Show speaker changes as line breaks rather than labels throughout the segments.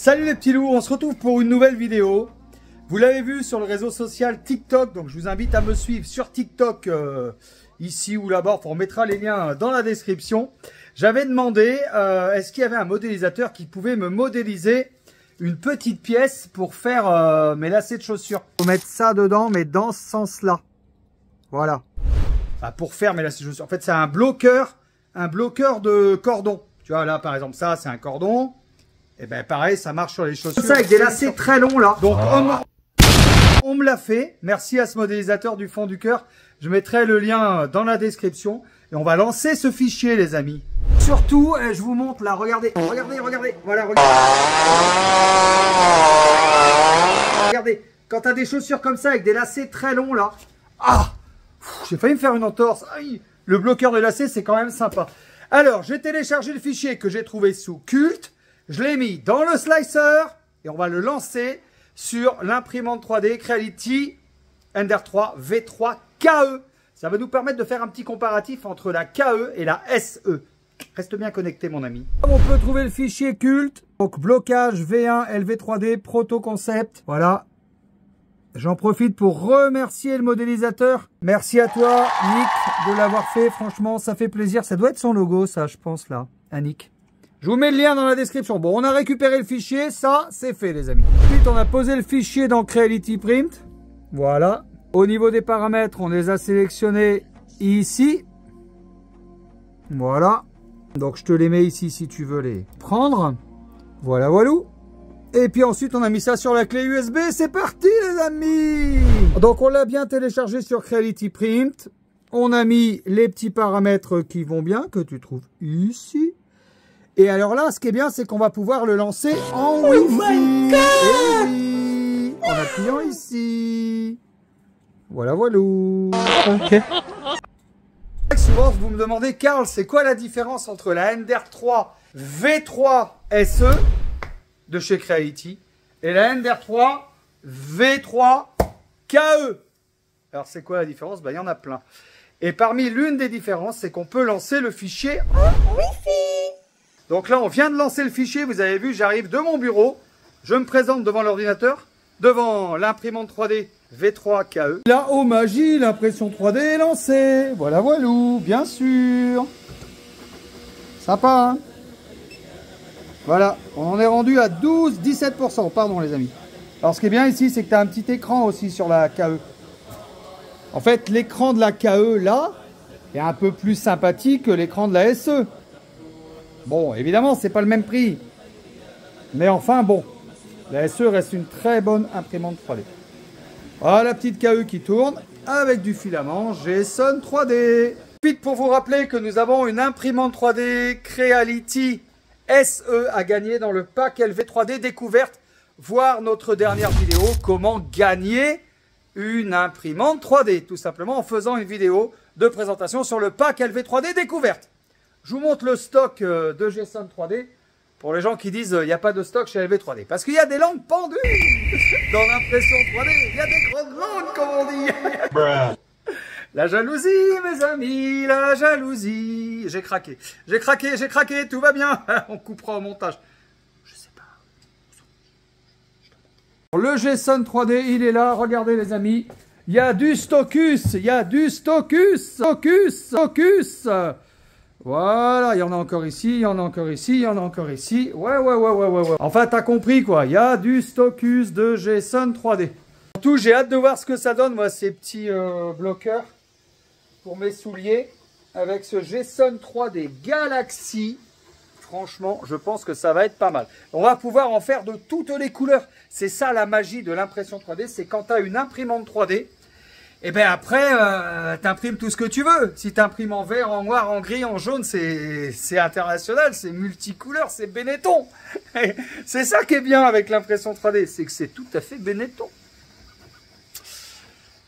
Salut les petits loups, on se retrouve pour une nouvelle vidéo. Vous l'avez vu sur le réseau social TikTok, donc je vous invite à me suivre sur TikTok, ici ou là-bas, enfin, on mettra les liens dans la description. J'avais demandé, est-ce qu'il y avait un modélisateur qui pouvait me modéliser une petite pièce pour faire mes lacets de chaussures. Faut mettre ça dedans, mais dans ce sens-là. Voilà. Enfin, pour faire mes lacets de chaussures. En fait, c'est un bloqueur de cordon. Tu vois, là, par exemple, ça, c'est un cordon. Et ben pareil, ça marche sur les chaussures. Ça avec des lacets très longs là. Donc on me l'a fait. Merci à ce modélisateur du fond du cœur. Je mettrai le lien dans la description. Et on va lancer ce fichier les amis. Surtout, je vous montre là, regardez. Voilà, regardez. Regardez, quand tu as des chaussures comme ça avec des lacets très longs là. Ah, j'ai failli me faire une entorse. Aïe, le bloqueur de lacets, c'est quand même sympa. Alors, j'ai téléchargé le fichier que j'ai trouvé sous Cult. Je l'ai mis dans le slicer et on va le lancer sur l'imprimante 3D Creality Ender 3 V3 KE. Ça va nous permettre de faire un petit comparatif entre la KE et la SE. Reste bien connecté mon ami. On peut trouver le fichier Cult. Donc blocage V1 LV3D Proto Concept. Voilà. J'en profite pour remercier le modélisateur. Merci à toi Nick de l'avoir fait. Franchement ça fait plaisir. Ça doit être son logo ça je pense là. À Nick. Je vous mets le lien dans la description. Bon, on a récupéré le fichier, ça, c'est fait les amis. Ensuite, on a posé le fichier dans Creality Print. Voilà. Au niveau des paramètres, on les a sélectionnés ici. Voilà. Donc, je te les mets ici si tu veux les prendre. Voilà, voilà. Et puis ensuite, on a mis ça sur la clé USB. C'est parti les amis. Donc, on l'a bien téléchargé sur Creality Print. On a mis les petits paramètres qui vont bien, que tu trouves ici. Et alors là, ce qui est bien, c'est qu'on va pouvoir le lancer en Wi-Fi. Oui, en appuyant ici. Voilà, voilà. Ok. Souvent, vous me demandez, Karl, c'est quoi la différence entre la Ender 3 V3 SE de chez Creality et la Ender 3 V3 KE? Alors, c'est quoi la différence? Ben, il y en a plein. Et parmi l'une des différences, c'est qu'on peut lancer le fichier en Wi-Fi. Donc là, on vient de lancer le fichier. Vous avez vu, j'arrive de mon bureau. Je me présente devant l'ordinateur, devant l'imprimante 3D V3 KE. Là, oh magie, l'impression 3D est lancée. Voilà, voilà, bien sûr. Sympa, hein? Voilà, on en est rendu à 12-17%. Pardon, les amis. Alors, ce qui est bien ici, c'est que tu as un petit écran aussi sur la KE. En fait, l'écran de la KE, là, est un peu plus sympathique que l'écran de la SE. Bon, évidemment, c'est pas le même prix. Mais enfin, bon. La SE reste une très bonne imprimante 3D. Voilà la petite KE qui tourne avec du filament Geson 3D. Vite pour vous rappeler que nous avons une imprimante 3D Creality SE à gagner dans le pack LV3D découverte. Voir notre dernière vidéo, comment gagner une imprimante 3D. Tout simplement en faisant une vidéo de présentation sur le pack LV3D découverte. Je vous montre le stock de Geson 3D pour les gens qui disent il n'y a pas de stock chez LV3D. Parce qu'il y a des lampes pendues dans l'impression 3D. Il y a des gros comme on dit. La jalousie, mes amis, la jalousie. J'ai craqué, tout va bien. On coupera au montage. Je sais pas. Le Geson 3D, il est là. Regardez les amis. Il y a du stockus. Stockus. Voilà, il y en a encore ici, il y en a encore ici, il y en a encore ici. Ouais. Enfin, t'as compris quoi, il y a du stockus de Geson 3D. Surtout, j'ai hâte de voir ce que ça donne, moi, ces petits bloqueurs pour mes souliers. Avec ce Geson 3D Galaxy, franchement, je pense que ça va être pas mal. On va pouvoir en faire de toutes les couleurs. C'est ça la magie de l'impression 3D, c'est quand tu as une imprimante 3D, et bien après, t'imprimes tout ce que tu veux. Si t'imprimes en vert, en noir, en gris, en jaune, c'est international, c'est multicouleur, c'est Benetton. C'est ça qui est bien avec l'impression 3D, c'est que c'est tout à fait Benetton.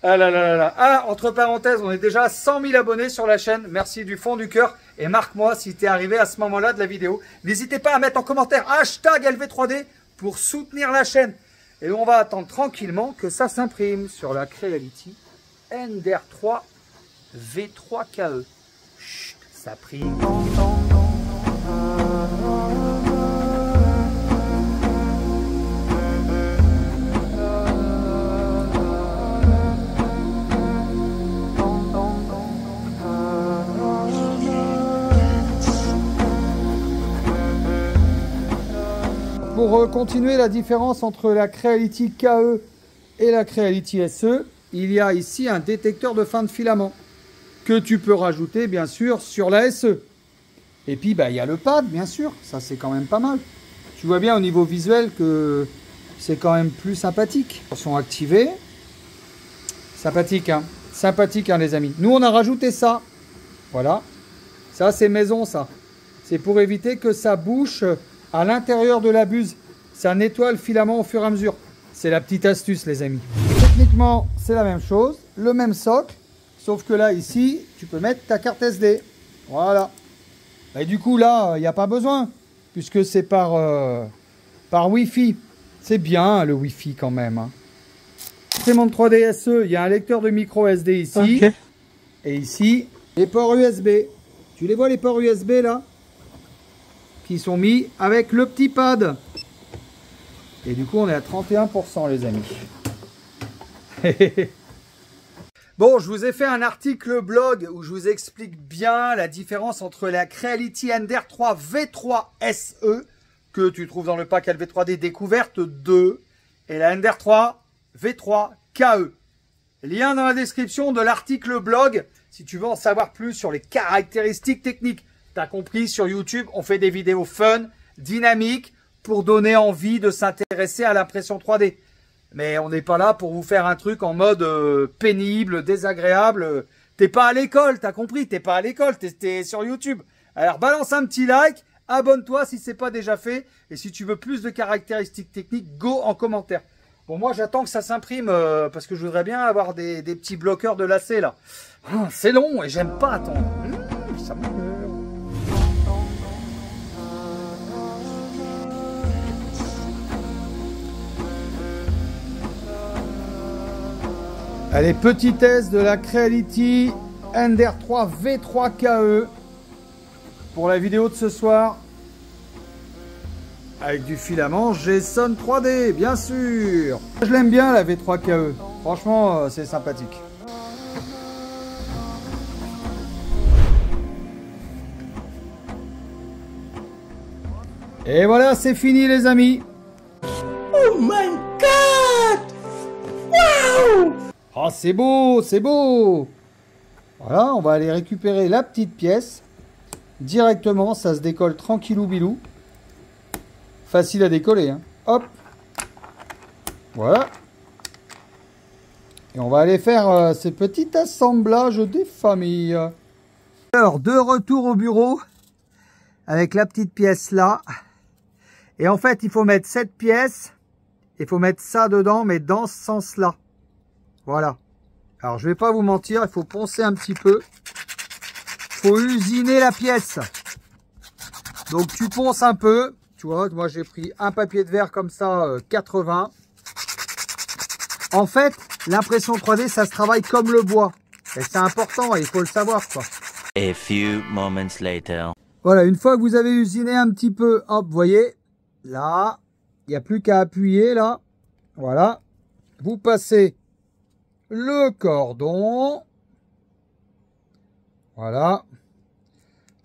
Ah là là là là. Ah, entre parenthèses, on est déjà à 100 000 abonnés sur la chaîne. Merci du fond du cœur. Et marque-moi si t'es arrivé à ce moment-là de la vidéo. N'hésitez pas à mettre en commentaire hashtag LV3D pour soutenir la chaîne. Et on va attendre tranquillement que ça s'imprime sur la Creality Ender 3 V3 KE. Chut, ça prime. Ça prime. pour continuer la différence entre la Creality KE et la Creality SE, il y a ici un détecteur de fin de filament que tu peux rajouter bien sûr sur la SE. Et puis bah, il y a le pad bien sûr, ça c'est quand même pas mal. Tu vois bien au niveau visuel que c'est quand même plus sympathique. Ils sont activés. Sympathique hein, sympathique hein, les amis. Nous on a rajouté ça. Voilà. Ça c'est maison ça. C'est pour éviter que ça bouche à l'intérieur de la buse. Ça nettoie le filament au fur et à mesure. C'est la petite astuce les amis. Techniquement c'est la même chose. Le même socle. Sauf que là ici tu peux mettre ta carte SD. Voilà. Et du coup là il n'y a pas besoin. Puisque c'est par Wi-Fi. C'est bien le Wi-Fi quand même. Hein. Imprimante 3D SE, il y a un lecteur de micro SD ici. Okay. Et ici, les ports USB. Tu les vois les ports USB là? Qui sont mis avec le petit pad. Et du coup on est à 31% les amis. Bon, je vous ai fait un article blog où je vous explique bien la différence entre la Creality Ender 3 V3 SE que tu trouves dans le pack LV3D découverte 2 et la Ender 3 V3 KE. Lien dans la description de l'article blog si tu veux en savoir plus sur les caractéristiques techniques. T'as compris, sur YouTube, on fait des vidéos fun, dynamiques pour donner envie de s'intéresser à l'impression 3D. Mais on n'est pas là pour vous faire un truc en mode pénible, désagréable. T'es pas à l'école, t'as compris, t'es pas à l'école, t'es sur YouTube. Alors balance un petit like, abonne-toi si c'est pas déjà fait. Et si tu veux plus de caractéristiques techniques, go en commentaire. Bon, moi j'attends que ça s'imprime parce que je voudrais bien avoir des petits bloqueurs de lacets là. C'est long et j'aime pas attendre. Ça m'énerve. Allez, petit test de la Creality Ender 3 V3 KE pour la vidéo de ce soir. Avec du filament Geson 3D, bien sûr. Je l'aime bien la V3 KE. Franchement, c'est sympathique. Et voilà, c'est fini les amis.
Oh my god! Wow!
Oh, c'est beau, c'est beau. Voilà, on va aller récupérer la petite pièce. Directement, ça se décolle tranquillou bilou. Facile à décoller. Hein. Hop. Voilà. Et on va aller faire ces petits assemblages des familles. Alors, de retour au bureau. Avec la petite pièce là. Et en fait, il faut mettre cette pièce. Il faut mettre ça dedans, mais dans ce sens-là. Voilà. Alors, je vais pas vous mentir, il faut poncer un petit peu. Il faut usiner la pièce. Donc, tu ponces un peu. Tu vois, moi, j'ai pris un papier de verre comme ça, 80. En fait, l'impression 3D, ça se travaille comme le bois. Et c'est important, il faut le savoir, quoi.
A few moments later.
Voilà, une fois que vous avez usiné un petit peu, hop, vous voyez, là, il n'y a plus qu'à appuyer, là. Voilà. Vous passez le cordon. Voilà.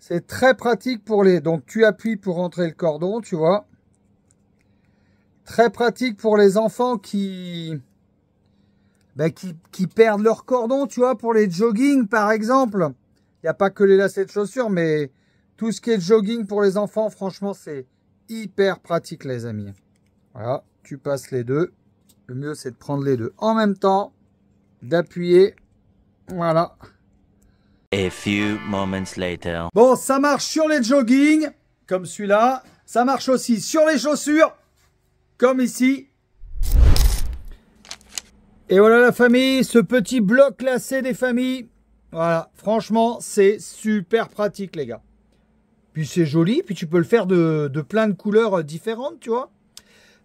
C'est très pratique pour les... Donc, tu appuies pour rentrer le cordon, tu vois. Très pratique pour les enfants qui perdent leur cordon, tu vois, pour les jogging, par exemple. Il n'y a pas que les lacets de chaussures, mais tout ce qui est jogging pour les enfants, franchement, c'est hyper pratique, les amis. Voilà, tu passes les deux. Le mieux, c'est de prendre les deux en même temps, d'appuyer. Voilà.
A few moments later.
Bon, ça marche sur les jogging, comme celui-là. Ça marche aussi sur les chaussures, comme ici. Et voilà la famille, ce petit bloc lacet des familles. Voilà, franchement, c'est super pratique, les gars. Puis c'est joli, puis tu peux le faire de plein de couleurs différentes, tu vois.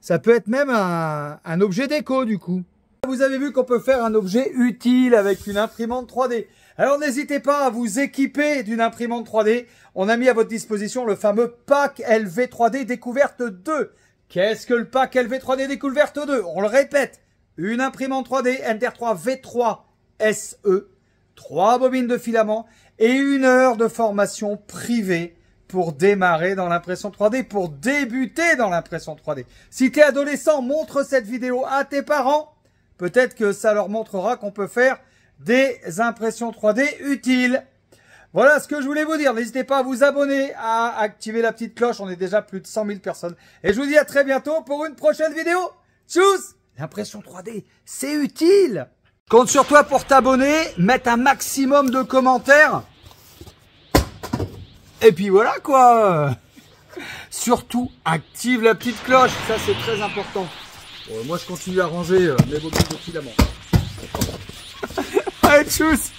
Ça peut être même un objet déco, du coup. Vous avez vu qu'on peut faire un objet utile avec une imprimante 3D. Alors n'hésitez pas à vous équiper d'une imprimante 3D. On a mis à votre disposition le fameux pack LV3D Découverte 2. Qu'est-ce que le pack LV3D Découverte 2? On le répète, une imprimante 3D Ender 3 V3 SE, 3 bobines de filament et 1 heure de formation privée pour démarrer dans l'impression 3D, pour débuter dans l'impression 3D. Si tu es adolescent, montre cette vidéo à tes parents. Peut-être que ça leur montrera qu'on peut faire des impressions 3D utiles. Voilà ce que je voulais vous dire. N'hésitez pas à vous abonner, à activer la petite cloche. On est déjà plus de 100 000 personnes. Et je vous dis à très bientôt pour une prochaine vidéo. Tchuss! L'impression 3D, c'est utile. Je compte sur toi pour t'abonner, mettre un maximum de commentaires. Et puis voilà quoi. Surtout, active la petite cloche. Ça, c'est très important. Bon, moi, je continue à ranger mes bottines de filaments. Allez, tchuss!